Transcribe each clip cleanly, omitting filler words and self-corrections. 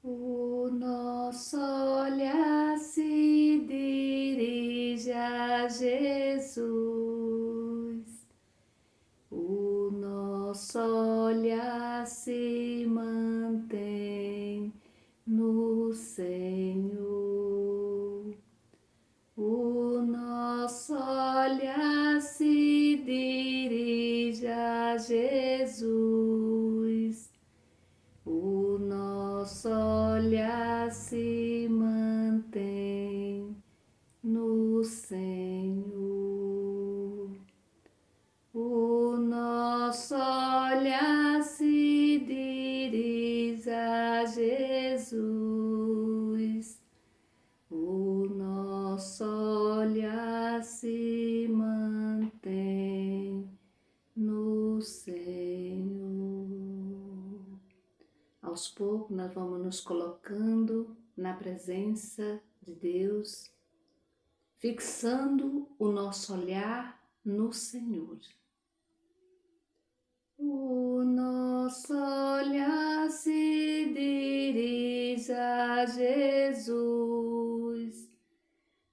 O nosso olhar se dirige a Jesus. O nosso olhar se mantém no Senhor. O nosso olhar se dirige a Jesus. O nosso olhar se mantém no Senhor. O nosso olhar se dirige a Jesus. O nosso olhar se mantém no Senhor. Aos poucos nós vamos nos colocando na presença de Deus, fixando o nosso olhar no Senhor. O nosso olhar se dirige a Jesus.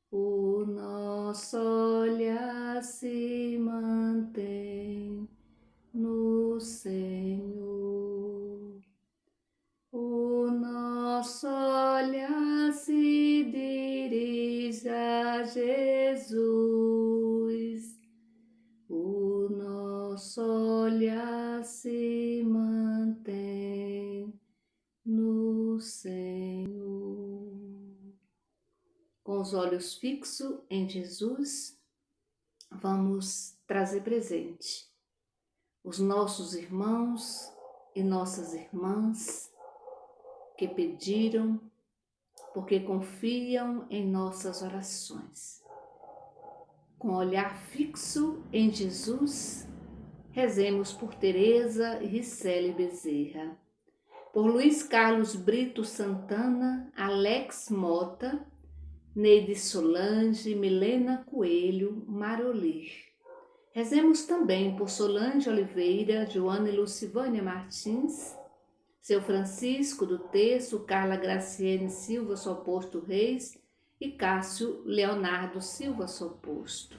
O nosso olhar se mantém no Senhor. O nosso olhar se dirige a Jesus. O nosso olhar se mantém no Senhor. Com os olhos fixos em Jesus, vamos trazer presente os nossos irmãos e nossas irmãs que pediram, porque confiam em nossas orações. Com olhar fixo em Jesus, rezemos por Teresa e Ricele Bezerra, por Luiz Carlos Brito Santana, Alex Mota, Neide Solange, Milena Coelho, Marolir. Rezemos também por Solange Oliveira, Joana e Lucivânia Martins, Seu Francisco do Terço, Carla Graciene Silva Soposto Reis e Cássio Leonardo Silva Soposto.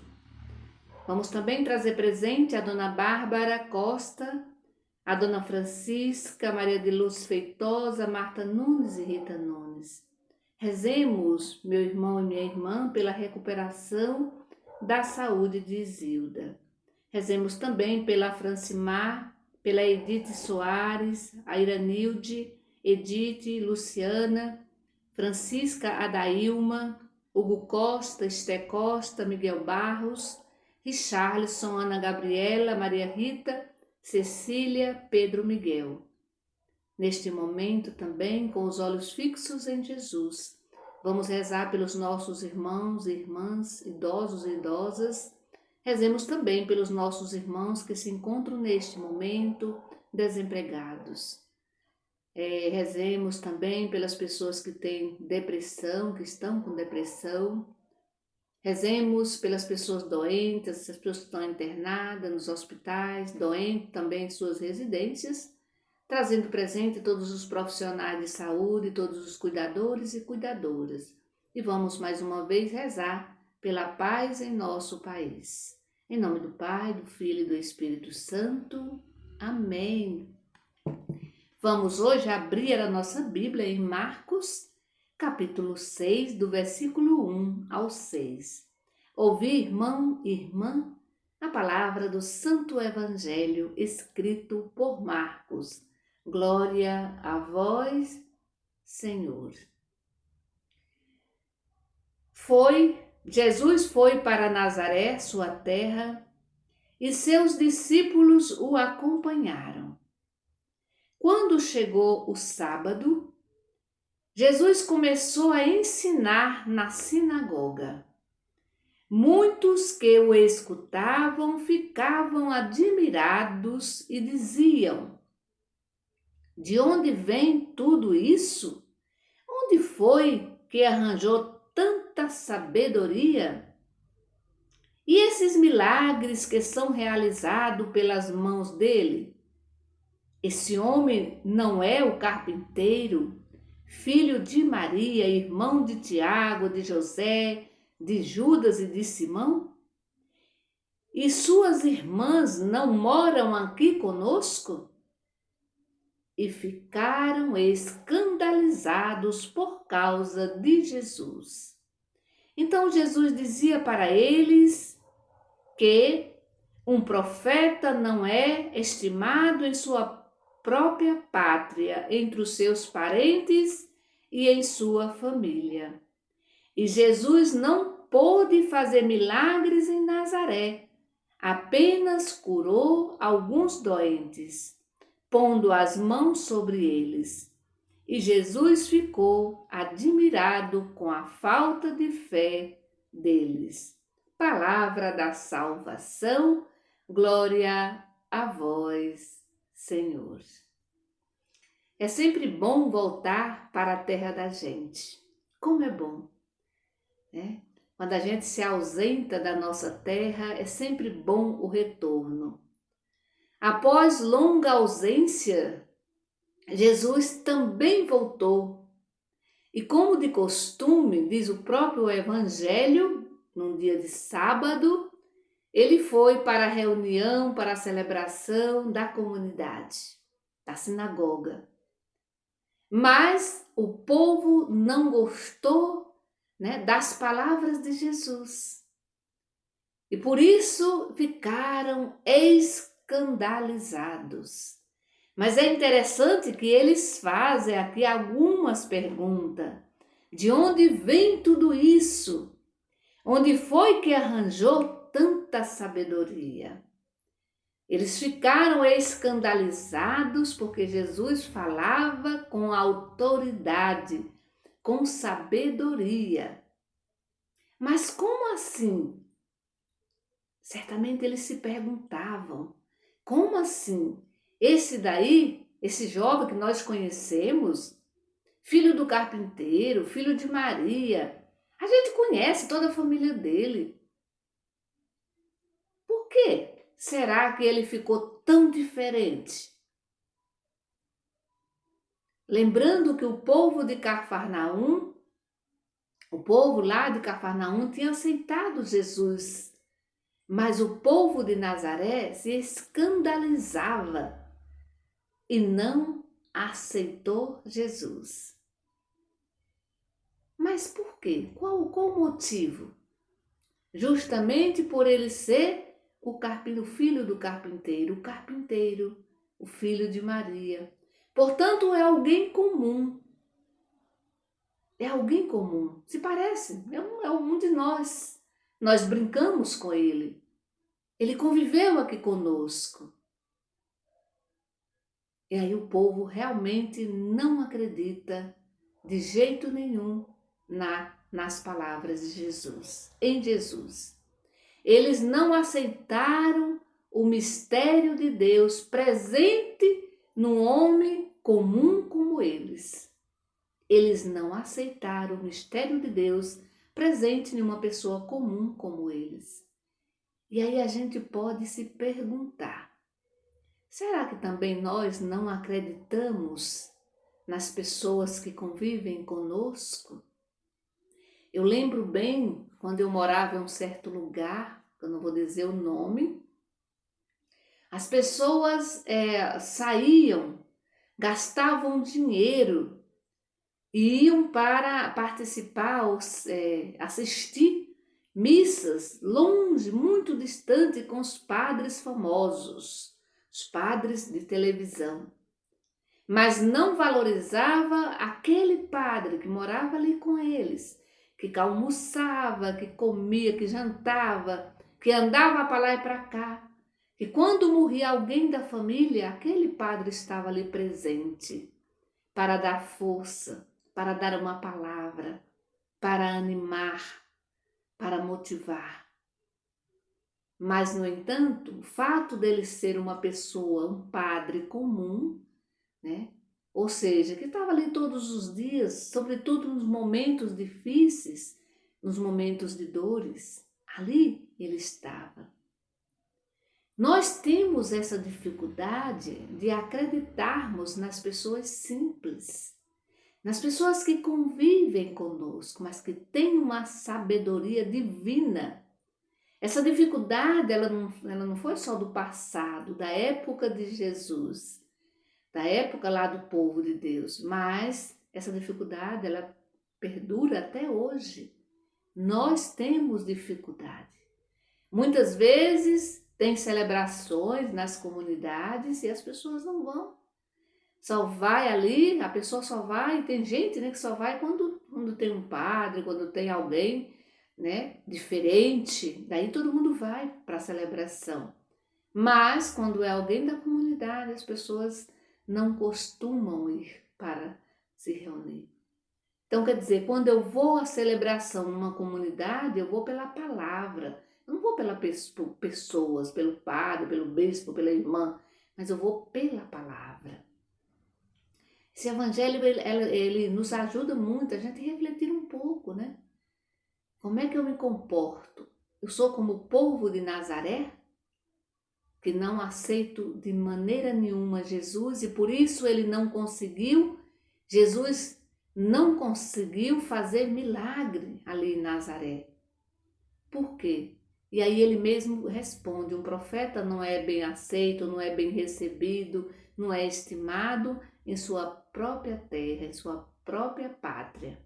Vamos também trazer presente a Dona Bárbara Costa, a Dona Francisca, Maria de Luz Feitosa, Marta Nunes e Rita Nunes. Rezemos, meu irmão e minha irmã, pela recuperação da saúde de Isilda. Rezemos também pela Francimar, pela Edith Soares, a Iranilde, Edith, Luciana, Francisca Adailma, Hugo Costa, Esté Costa, Miguel Barros, Richarlison, Ana Gabriela, Maria Rita, Cecília, Pedro Miguel. Neste momento também, com os olhos fixos em Jesus, vamos rezar pelos nossos irmãos e irmãs, idosos e idosas. Rezemos também pelos nossos irmãos que se encontram neste momento desempregados. Rezemos também pelas pessoas que têm depressão, que estão com depressão. Rezemos pelas pessoas doentes, as pessoas que estão internadas nos hospitais, doentes também em suas residências, trazendo presente todos os profissionais de saúde, todos os cuidadores e cuidadoras. E vamos mais uma vez rezar pela paz em nosso país. Em nome do Pai, do Filho e do Espírito Santo. Amém. Vamos hoje abrir a nossa Bíblia em Marcos, capítulo 6, do versículo 1 ao 6. Ouvir, irmão e irmã, a palavra do Santo Evangelho escrito por Marcos. Glória a vós, Senhor. Jesus foi para Nazaré, sua terra, e seus discípulos o acompanharam. Quando chegou o sábado, Jesus começou a ensinar na sinagoga. Muitos que o escutavam ficavam admirados e diziam: de onde vem tudo isso? Onde foi que arranjou tanta sabedoria? E esses milagres que são realizados pelas mãos dele? Esse homem não é o carpinteiro, filho de Maria, irmão de Tiago, de José, de Judas e de Simão? E suas irmãs não moram aqui conosco? E ficaram escandalizados por causa de Jesus. Então Jesus dizia para eles que um profeta não é estimado em sua própria pátria, entre os seus parentes e em sua família. E Jesus não pôde fazer milagres em Nazaré, apenas curou alguns doentes, pondo as mãos sobre eles. E Jesus ficou admirado com a falta de fé deles. Palavra da salvação, glória a vós, Senhor. É sempre bom voltar para a terra da gente. Como é bom, né? Quando a gente se ausenta da nossa terra, é sempre bom o retorno. Após longa ausência, Jesus também voltou. E como de costume, diz o próprio Evangelho, num dia de sábado, ele foi para a reunião, para a celebração da comunidade, da sinagoga. Mas o povo não gostou, né, das palavras de Jesus. E por isso ficaram escandalizados. Mas é interessante que eles fazem aqui algumas perguntas. De onde vem tudo isso? Onde foi que arranjou tanta sabedoria? Eles ficaram escandalizados porque Jesus falava com autoridade, com sabedoria. Mas como assim? Certamente eles se perguntavam, como assim? Esse daí, esse jovem que nós conhecemos, filho do carpinteiro, filho de Maria, a gente conhece toda a família dele. Por que será que ele ficou tão diferente? Lembrando que o povo de Cafarnaum, o povo lá de Cafarnaum tinha aceitado Jesus, mas o povo de Nazaré se escandalizava e não aceitou Jesus. Mas por quê? Qual o motivo? Justamente por ele ser o filho do carpinteiro, o filho de Maria. Portanto, é alguém comum. É alguém comum. Se parece, é um de nós. Nós brincamos com ele. Ele conviveu aqui conosco. E aí o povo realmente não acredita de jeito nenhum nas palavras de Jesus, em Jesus. Eles não aceitaram o mistério de Deus presente num homem comum como eles. Eles não aceitaram o mistério de Deus presente em uma pessoa comum como eles. E aí a gente pode se perguntar, será que também nós não acreditamos nas pessoas que convivem conosco? Eu lembro bem quando eu morava em um certo lugar, eu não vou dizer o nome, as pessoas saíam, gastavam dinheiro e iam para participar, assistir missas longe, muito distante, com os padres famosos, os padres de televisão. Mas não valorizava aquele padre que morava ali com eles, que almoçava, que comia, que jantava, que andava para lá e para cá. E quando morria alguém da família, aquele padre estava ali presente para dar força, para dar uma palavra, para animar, para motivar. Mas, no entanto, o fato dele ser uma pessoa, um padre comum, né? Ou seja, que estava ali todos os dias, sobretudo nos momentos difíceis, nos momentos de dores, ali ele estava. Nós temos essa dificuldade de acreditarmos nas pessoas simples, nas pessoas que convivem conosco, mas que têm uma sabedoria divina. Essa dificuldade, ela não foi só do passado, da época de Jesus, da época lá do povo de Deus, mas essa dificuldade, ela perdura até hoje. Nós temos dificuldade. Muitas vezes tem celebrações nas comunidades e as pessoas não vão. Só vai ali, a pessoa só vai, tem gente, né, que só vai quando tem um padre, quando tem alguém, né, diferente, daí todo mundo vai para a celebração. Mas quando é alguém da comunidade, as pessoas não costumam ir para se reunir. Então, quer dizer, quando eu vou à celebração numa comunidade, eu vou pela palavra. Eu não vou por pessoas, pelo padre, pelo bispo, pela irmã, mas eu vou pela palavra. Esse evangelho, ele nos ajuda muito a gente refletir um pouco, né? Como é que eu me comporto? Eu sou como o povo de Nazaré, que não aceito de maneira nenhuma Jesus e por isso Jesus não conseguiu fazer milagre ali em Nazaré. Por quê? E aí ele mesmo responde, um profeta não é bem aceito, não é bem recebido, não é estimado em sua própria terra, em sua própria pátria.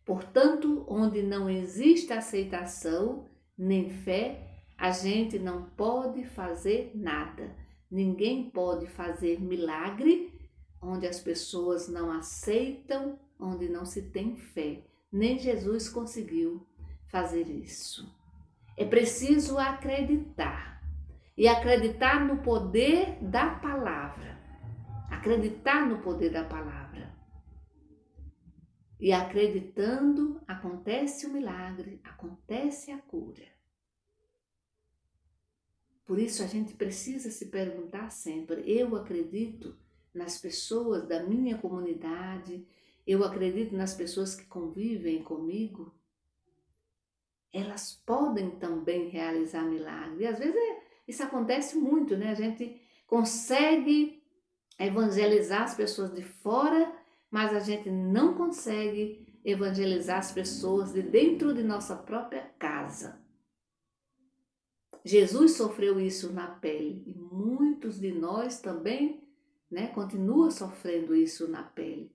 Portanto, onde não existe aceitação nem fé, a gente não pode fazer nada. Ninguém pode fazer milagre onde as pessoas não aceitam, onde não se tem fé. Nem Jesus conseguiu fazer isso. É preciso acreditar. E acreditar no poder da palavra. Acreditar no poder da palavra. E acreditando, acontece o milagre, acontece a cura. Por isso a gente precisa se perguntar sempre, eu acredito nas pessoas da minha comunidade, eu acredito nas pessoas que convivem comigo, elas podem também realizar milagre. E às vezes isso acontece muito, né? A gente consegue evangelizar as pessoas de fora, mas a gente não consegue evangelizar as pessoas de dentro de nossa própria casa. Jesus sofreu isso na pele e muitos de nós também, né, continuam sofrendo isso na pele.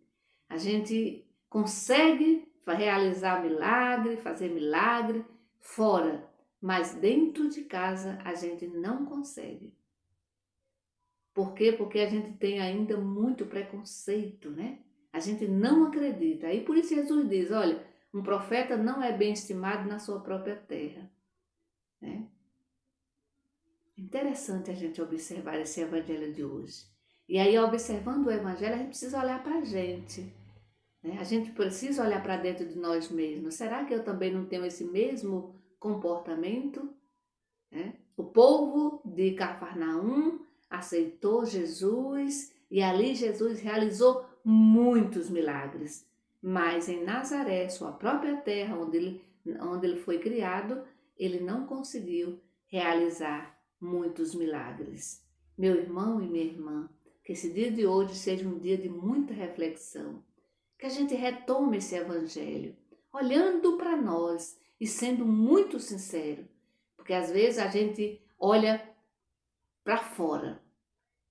A gente consegue realizar milagre, fazer milagre fora, mas dentro de casa a gente não consegue. Por quê? Porque a gente tem ainda muito preconceito, né? A gente não acredita. Aí por isso Jesus diz, olha, um profeta não é bem estimado na sua própria terra, né? Interessante a gente observar esse evangelho de hoje. E aí, observando o evangelho, a gente precisa olhar para a gente, né? A gente precisa olhar para dentro de nós mesmos. Será que eu também não tenho esse mesmo comportamento? Né? O povo de Cafarnaum aceitou Jesus e ali Jesus realizou muitos milagres. Mas em Nazaré, sua própria terra, onde ele foi criado, ele não conseguiu realizar muitos milagres. Meu irmão e minha irmã, que esse dia de hoje seja um dia de muita reflexão, que a gente retome esse evangelho, olhando para nós e sendo muito sincero, porque às vezes a gente olha para fora,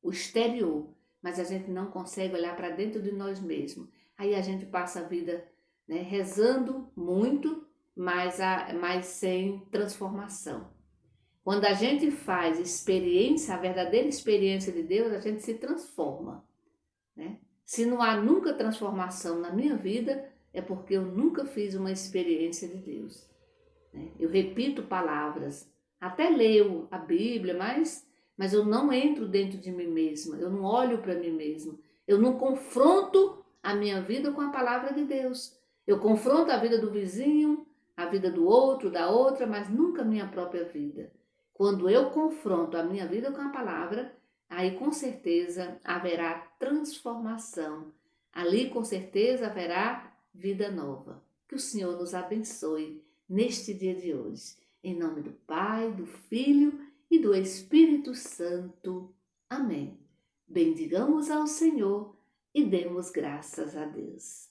o exterior, mas a gente não consegue olhar para dentro de nós mesmos. Aí a gente passa a vida, né, rezando muito, mas sem transformação. Quando a gente faz experiência, a verdadeira experiência de Deus, a gente se transforma, né? Se não há nunca transformação na minha vida, é porque eu nunca fiz uma experiência de Deus, né? Eu repito palavras, até leio a Bíblia, mas eu não entro dentro de mim mesma, eu não olho para mim mesma, eu não confronto a minha vida com a palavra de Deus. Eu confronto a vida do vizinho, a vida do outro, da outra, mas nunca a minha própria vida. Quando eu confronto a minha vida com a palavra, aí com certeza haverá transformação. Ali com certeza haverá vida nova. Que o Senhor nos abençoe neste dia de hoje. Em nome do Pai, do Filho e do Espírito Santo. Amém. Bendigamos ao Senhor e demos graças a Deus.